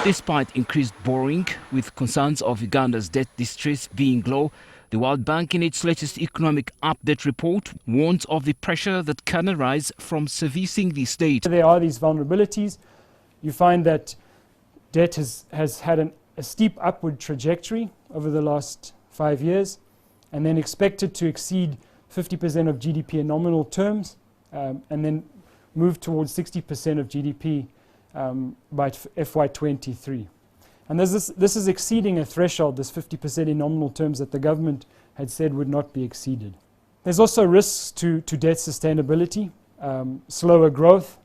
Despite increased borrowing, with concerns of Uganda's debt distress being low, the World Bank in its latest economic update report warns of the pressure that can arise from servicing the state. There are these vulnerabilities. You find that debt has had a steep upward trajectory over the last 5 years, and then expected to exceed 50% of GDP in nominal terms, and then move towards 60% of GDP by FY23. And this is exceeding a threshold, this 50% in nominal terms that the government had said would not be exceeded. There's also risks to debt sustainability, slower growth.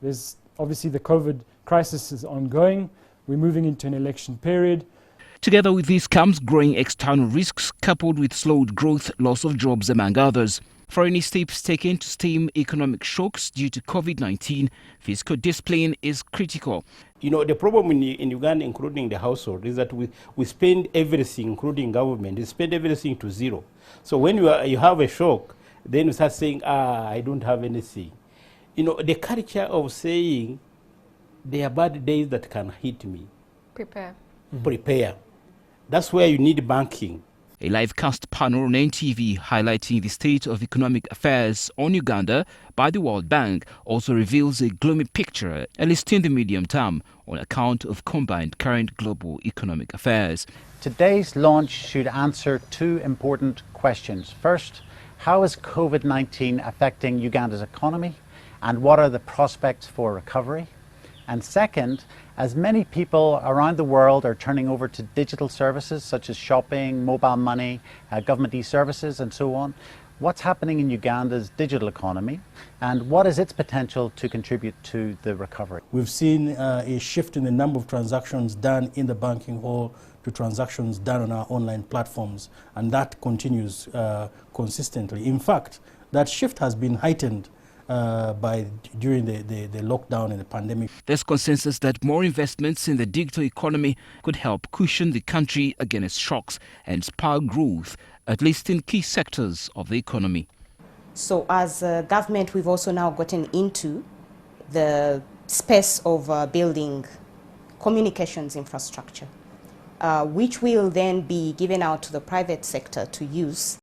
There's obviously the COVID crisis is ongoing. We're moving into an election period. Together with this comes growing external risks coupled with slowed growth, loss of jobs among others. For any steps taken to stem economic shocks due to COVID-19, fiscal discipline is critical. You know, the problem in Uganda, including the household, is that we spend everything, including government, we spend everything to zero. So when you have a shock, then you start saying, I don't have anything. You know, the culture of saying, there are bad days that can hit me. Prepare. Prepare. That's where you need banking. A live cast panel on NTV highlighting the state of economic affairs on Uganda by the World Bank also reveals a gloomy picture, at least in the medium term, on account of combined current global economic affairs. Today's launch should answer two important questions. First, how is COVID-19 affecting Uganda's economy, and what are the prospects for recovery? And second, as many people around the world are turning over to digital services such as shopping, mobile money, government e-services and so on, what's happening in Uganda's digital economy and what is its potential to contribute to the recovery? We've seen a shift in the number of transactions done in the banking hall to transactions done on our online platforms, and that consistently. In fact, that shift has been heightened during the lockdown and the pandemic. There's consensus that more investments in the digital economy could help cushion the country against shocks and spur growth, at least in key sectors of the economy. So as a government, we've also now gotten into the space of building communications infrastructure, which will then be given out to the private sector to use